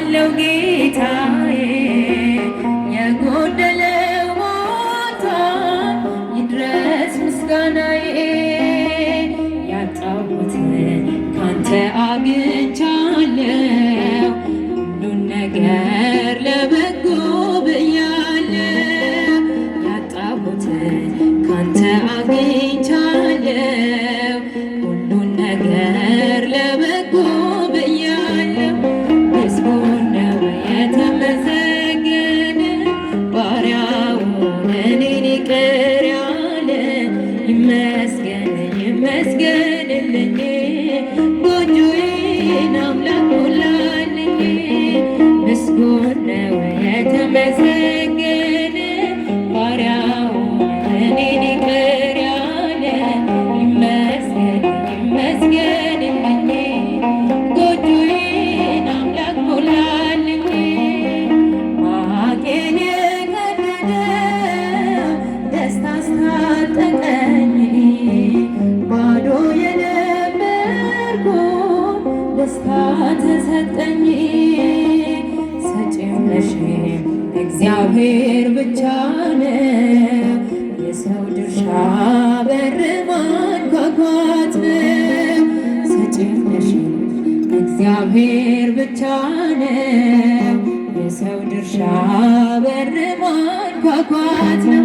አለው ጌታዬ የጎደለው ሞልቷል ይድረስ ምስጋናዬ ያጣሁትን ካንተ አግኝቻለሁ ሁሉን ነገር ለበጎ ብያለሁ ያጣሁትን ካንተ አግኝቻለሁ ሁሉን ነገር ለበጎ ብያለሁ ምስጉን ነው የተመሰገነ ባሪያውን እኔን ይቅር ያለ ይመስገን ይመስገንልኝ ጎጆዬን አምላክ ሞላልኝ ምስጉን ነው የተመሰገነ ባሪያውን እኔን ይቅር ያለ ይመስገን ይመስገንልኝ ጎጆዬን አምላክ ሞላልኝ ማቄን የቀደደው ደስታ አስታጠቀኝ ባዶ የነበርኩ ደስታ ተሰጠኝ ሰጪው ነሽ እግዚአብሔር ብቻ ነው የሰው ድርሻ በር ማንኳኳት ነው ሰጪው ነሽ እግዚአብሔር ብቻ ነው የሰው ድርሻ በር ማንኳኳት ነው